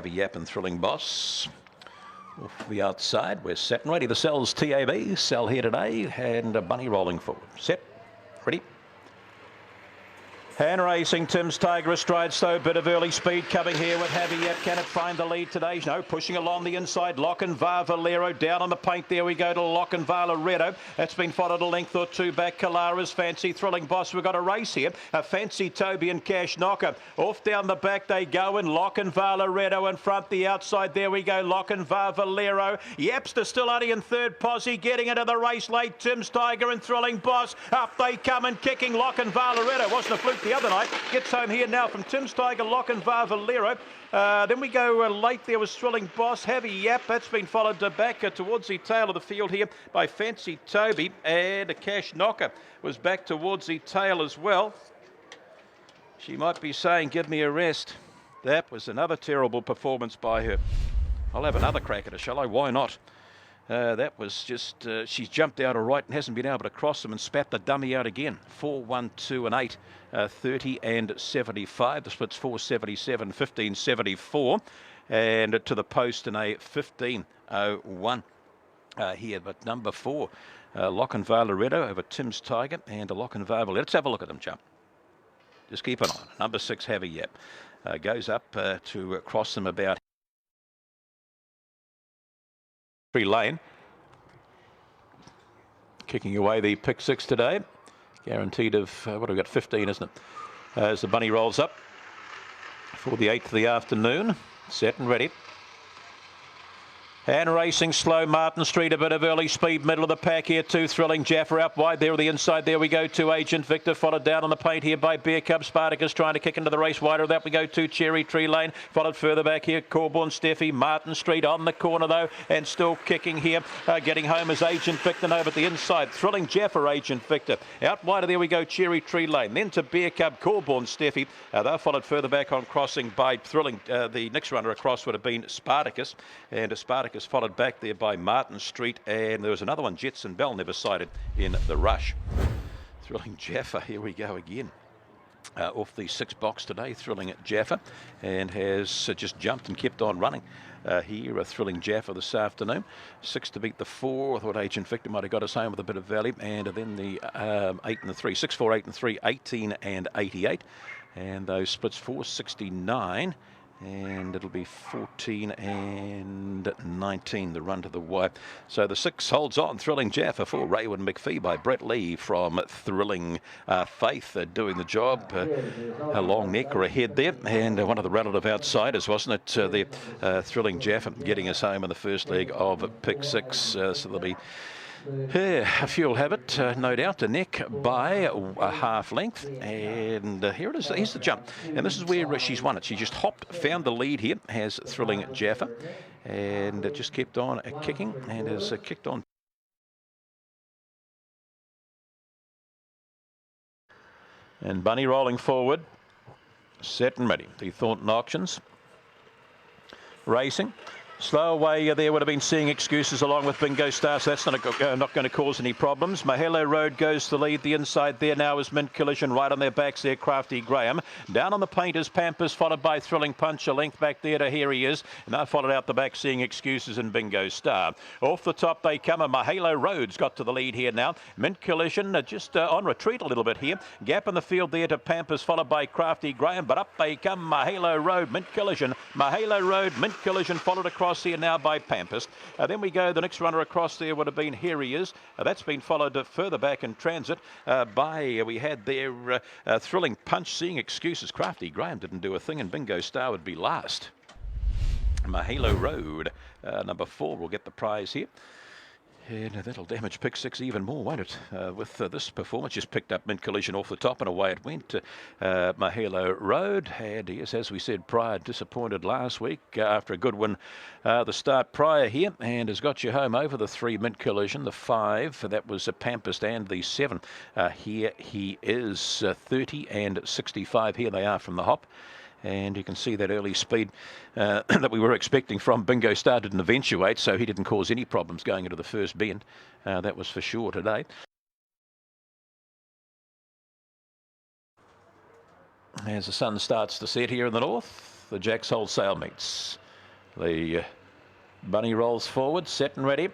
Heavy Yap and Thrilling Boss. Off the outside, we're set and ready. The Cell's TAB, Cell here today, and a Bunny rolling forward. Set, ready. Hand racing, Tim's Tiger astride, so bit of early speed coming here with Heavy Yap. Can it find the lead today? No, pushing along the inside. Lochinvar Valero down on the paint. There we go to Lochinvar Loretto. That's been followed a length or two back. Kalara's Fancy, Thrilling Boss. We've got a race here. A Fancy Toby and Cash Knocker. Off down the back they go, and Lochinvar Loretto in front. The outside, there we go. Lochinvar Valero. Yapster still only in third. Posse getting into the race late. Tim's Tiger and Thrilling Boss. Up they come and kicking. Lochinvar Loretto wasn't a fluke the other night. Gets home here now from Tim's Tiger, Lochinvar Valero. Then we go late. There was Thrilling Boss, Heavy Yap. That's been followed back towards the tail of the field here by Fancy Toby. And a Cash Knocker was back towards the tail as well. She might be saying, give me a rest. That was another terrible performance by her. I'll have another crack at her, shall I? Why not? That was just, she's jumped out all right and hasn't been able to cross them and spat the dummy out again. 4, 1, 2 and 8, 30 and 75. The split's 477, 1574. And to the post in a 1501 here. But number 4, Lochinvar Loretto over Tim's Tiger and a Lochinvar Valero. Let's have a look at them jump. Just keep an eye on. Number 6, Heavy Yap. Goes up to cross them about lane. Kicking away the pick 6 today. Guaranteed of, what have we got, 15, isn't it? As the bunny rolls up for the 8th of the afternoon. Set and ready. And racing slow, Martin Street, a bit of early speed, middle of the pack here too. Thrilling Jaffa out wide there on the inside. There we go to Agent Victor, followed down on the paint here by Beer Cub. Spartacus trying to kick into the race. Wider of that we go to Cherry Tree Lane, followed further back here. Corborn Steffi, Martin Street on the corner though, and still kicking here. Getting home is Agent Victor over at the inside. Thrilling Jaffa, Agent Victor. Out wider there we go, Cherry Tree Lane. Then to Beer Cub, Corborn Steffi. They're followed further back on crossing by Thrilling. The next runner across would have been Spartacus, and Spartacus followed back there by Martin Street, and there was another one, Jetson Bell, never sighted in the rush. Thrilling Jaffa, here we go again. Off the 6 box today, Thrilling Jaffa, and has just jumped and kept on running. Here, Thrilling Jaffa this afternoon. 6 to beat the 4. I thought Agent Victor might have got us home with a bit of value, and then the 8 and the 3. 6, 4, 8 and 3, 18 and 88. And those splits 469. And it'll be 14 and 19, the run to the wire. So the 6 holds on. Thrilling Jaffa for Raywin McPhee by Brett Lee from Thrilling Faith, doing the job. A long neck or a head there, and one of the relative outsiders, wasn't it? The Thrilling Jaffa getting us home in the first leg of pick 6. So there'll be a fuel habit, no doubt, a neck by a half length, and here it is. Here's the jump, and this is where she's won it. She just hopped, found the lead here, has Thrilling Jaffa, and just kept on kicking, and has kicked on. And Bunny rolling forward, set and ready. The Thornton Auctions racing. Slow away there would have been seeing excuses along with Bingo Star, so that's not going to cause any problems. Mahalo Road goes to lead. The inside there now is Mint Collision, right on their backs there, Crafty Graham. Down on the paint is Pampas, followed by Thrilling Punch, a length back there to here he is. Now followed out the back, seeing excuses and Bingo Star. Off the top they come, and Mahalo Road's got to the lead here now. Mint Collision just on retreat a little bit here. Gap in the field there to Pampas, followed by Crafty Graham, but up they come, Mahalo Road, Mint Collision. Mahalo Road, Mint Collision, followed across here now by Pampas. Then we go, the next runner across there would have been, here he is. That's been followed further back in transit by, we had there Thrilling Punch, seeing excuses. Crafty Graham didn't do a thing, and Bingo Star would be last. Mahalo Road, number 4, will get the prize here. And that'll damage pick 6 even more, won't it? With this performance, just picked up Mint Collision off the top and away it went. Mahalo Road, and yes, as we said prior, disappointed last week after a good one the start prior here, and has got you home over the 3 Mint Collision, the 5, that was Pampas, and the 7. Here he is, 30 and 65. Here they are from the hop. And you can see that early speed that we were expecting from Bingo Star didn't eventuate, so he didn't cause any problems going into the first bend. That was for sure today. As the sun starts to set here in the north, the Jack's Wholesale meets. The bunny rolls forward, set and ready.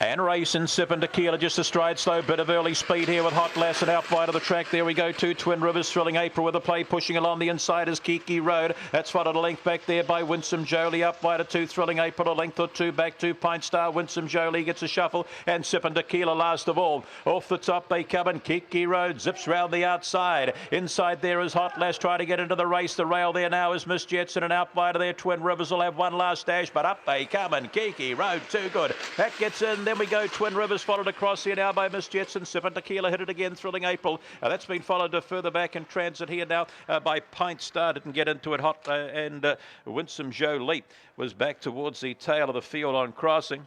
And racing, Sip and Tequila just astride, slow bit of early speed here with Hot Lass and out wide of the track. There we go, two Twin Rivers, Thrilling April with a play, pushing along the inside is Kiki Road. That's followed a length back there by Winsome Jolie, up wide of two Thrilling April, a length or two back to Pint Star. Winsome Jolie gets a shuffle, and Sip and Tequila last of all. Off the top they come, and Kiki Road zips round the outside. Inside there is Hot Lass trying to get into the race. The rail there now is Miss Jetson, and out wide of there Twin Rivers will have one last dash, but up they come, and Kiki Road too good. That gets in. Then we go Twin Rivers followed across here now by Miss Jetson. Sip and Tequila hit it again, Thrilling April. That's been followed further back in transit here now by Pint Star. Didn't get into it. Hot and Winsome Jolie was back towards the tail of the field on crossing.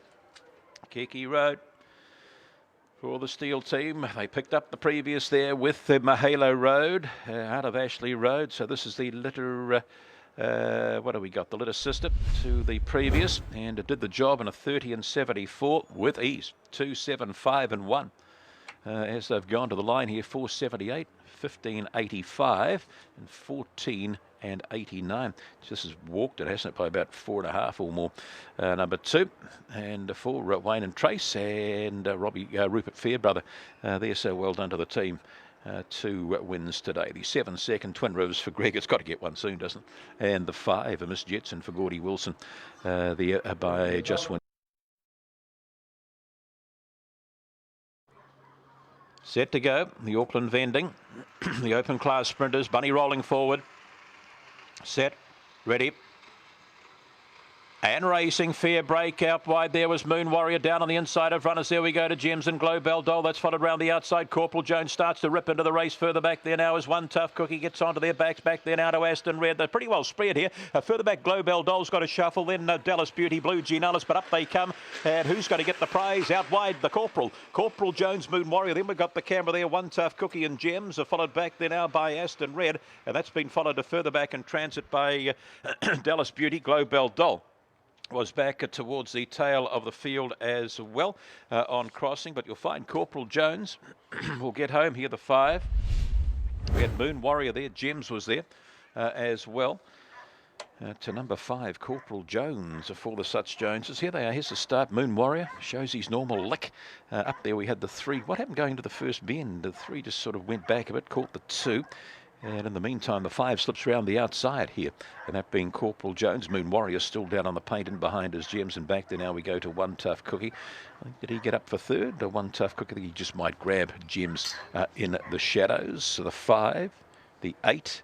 Kiki Road for the Steel team. They picked up the previous there with the Mahalo Road out of Ashley Road. So this is the litter... what have we got? The litter sister to the previous, and it did the job in a 30 and 74 with ease. 2, 7, 5 and 1 as they've gone to the line here. 478, 15.85 and 14 and 89. This has walked it, hasn't it, by about 4.5 or more. Number 2 and 4 Wayne and Trace and Rupert Fairbrother there. So well done to the team. 2 wins today. The 7 second Twin Rivers for Greg. It's got to get one soon, doesn't it? And the 5 Miss Jetson for Gordy Wilson. There by Just Win. Set to go. The Auckland vending. The open class sprinters. Bunny rolling forward. Set. Ready. And racing, fair break out wide. There was Moon Warrior down on the inside of runners. There we go to Gems and Global Doll. That's followed round the outside. Corporal Jones starts to rip into the race. Further back there now is One Tough Cookie. Gets onto their backs. Back there now to Aston Red. They're pretty well spread here. Further back, Global Doll's got a shuffle. Then Dallas Beauty, Blue Jean Ellis. But up they come. And who's going to get the prize? Out wide, the Corporal. Corporal Jones, Moon Warrior. Then we've got the camera there. One Tough Cookie and Gems are followed back there now by Aston Red. And that's been followed to further back in transit by Dallas Beauty, Global Doll. Was back towards the tail of the field as well on crossing, but you'll find Corporal Jones will get home here, the 5. We had Moon Warrior there, Gems was there as well. To number 5, Corporal Jones for the Such Joneses. Here they are, here's the start. Moon Warrior shows his normal lick. Up there we had the 3. What happened going to the first bend? The 3 just sort of went back a bit, caught the 2. And in the meantime, the 5 slips around the outside here. And that being Corporal Jones. Moon Warrior still down on the paint and behind his Gems. And back there now we go to One Tough Cookie. Did he get up for 3rd? One Tough Cookie, I think he just might grab Gems in the shadows. So the 5, the 8.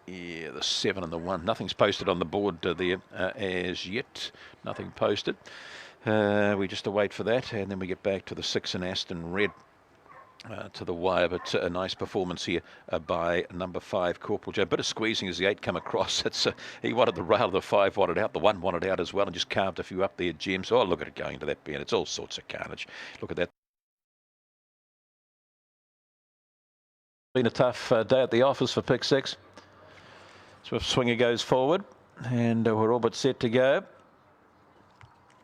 Yeah, the 7 and the 1. Nothing's posted on the board there as yet. Nothing posted. We just await for that. And then we get back to the 6 and Aston Red. To the wire, but a nice performance here by number 5, Corporal Joe. A bit of squeezing as the 8 come across. He wanted the rail, the 5 wanted out, the 1 wanted out as well, and just carved a few up there, Gems. Oh, look at it going into that bend. It's all sorts of carnage. Look at that. Been a tough day at the office for pick 6. Swift Swinger goes forward, and we're all but set to go.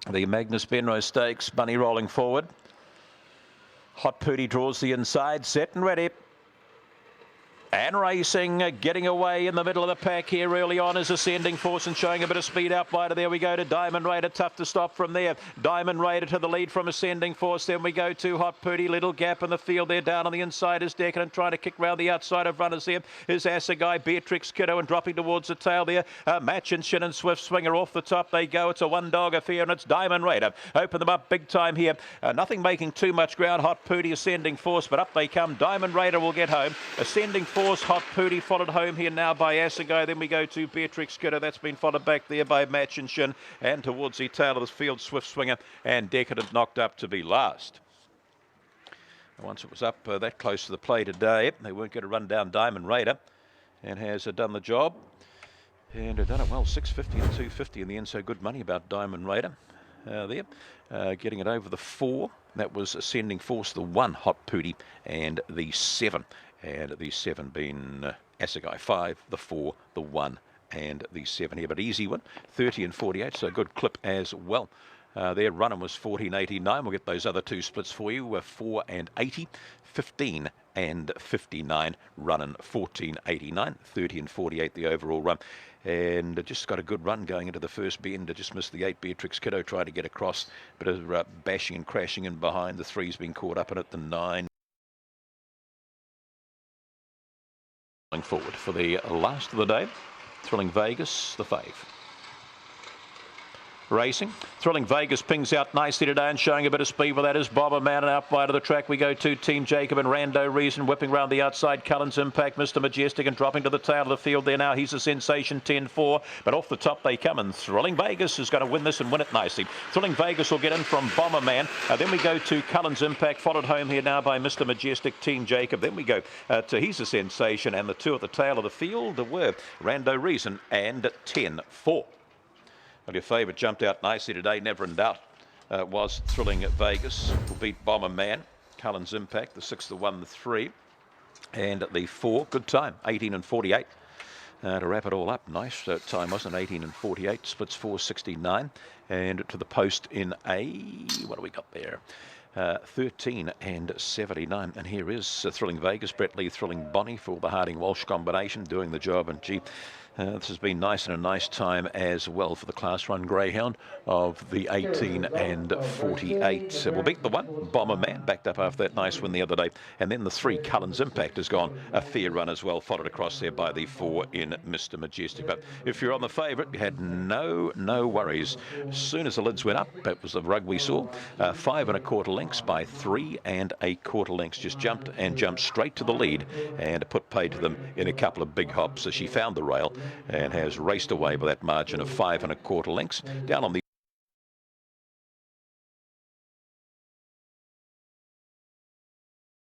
The Magnus Benrose Stakes, Bunny rolling forward. Hot Pooty draws the inside, set and ready. And racing, getting away in the middle of the pack here early on is Ascending Force and showing a bit of speed out wider. There we go to Diamond Raider, tough to stop from there. Diamond Raider to the lead from Ascending Force. Then we go to Hot Pooty, little gap in the field there. Down on the inside is Decadent, trying to kick round the outside of runners there. Is Assegai, Beatrix Kiddo, and dropping towards the tail there. Match and Shin and Swift Swinger off the top they go. It's a 1-dog affair and it's Diamond Raider. Open them up big time here. Nothing making too much ground. Hot Pooty, Ascending Force, but up they come. Diamond Raider will get home. Ascending Force, Hot Pooty followed home here now by Assegai. Then we go to Beatrix Kiddo. That's been followed back there by Match and Shin. And towards the tail of this field, Swift Swinger and Decadent knocked up to be last. Once it was up that close to the play today, they weren't going to run down Diamond Raider. And has done the job. And done it well, 650 and 250 in the end. So good money about Diamond Raider there. Getting it over the 4. That was Ascending Force, the 1, Hot Pooty, and the 7. And the 7 being Assegai, 5, the 4, the 1, and the 7 here. But easy one, 30 and 48, so a good clip as well. Their running was 14.89. We'll get those other 2 splits for you, 4 and 80, 15 and 59, running 14.89, 30 and 48 the overall run. And just got a good run going into the first bend. Just missed the 8 Beatrix Kiddo, tried to get across, bit of bashing and crashing in behind. The 3's been caught up in it, the 9. Going forward for the last of the day, Thrilling Vegas, the fave. Racing. Thrilling Vegas pings out nicely today and showing a bit of speed with that is Bomberman, and out wide of the track we go to Team Jacob and Rando Reason whipping round the outside. Cullen's Impact, Mr. Majestic, and dropping to the tail of the field there now. He's a sensation, 10-4, but off the top they come, and Thrilling Vegas is going to win this and win it nicely. Thrilling Vegas will get in from Bomberman. Then we go to Cullen's Impact, followed home here now by Mr. Majestic, Team Jacob. Then we go to He's a Sensation, and the 2 at the tail of the field were Rando Reason and 10-4. Well, your favourite jumped out nicely today, never in doubt, was Thrilling Vegas. Will beat Bomberman, Cullen's Impact, the 6, the 1, the 3, and the 4. Good time, 18 and 48. To wrap it all up, nice time, wasn't it? 18 and 48, splits 4.69, and to the post in a, what do we got there? 13 and 79. And here is Thrilling Vegas, Brett Lee, Thrilling Bonnie for the Harding Walsh combination, doing the job. And gee, this has been nice and a nice time as well for the Class 1 Greyhound of the 18 and 48. We'll beat the 1, Bomberman, backed up after that nice win the other day. And then the 3, Cullen's Impact, has gone a fair run as well, followed across there by the 4 in Mr. Majestic. But if you're on the favourite, you had no worries. As soon as the lids went up, that was the rug we saw. 5 1/4 lengths by 3 1/4 lengths. Just jumped straight to the lead and put paid to them in a couple of big hops as she found the rail and has raced away by that margin of 5 1/4 lengths down on the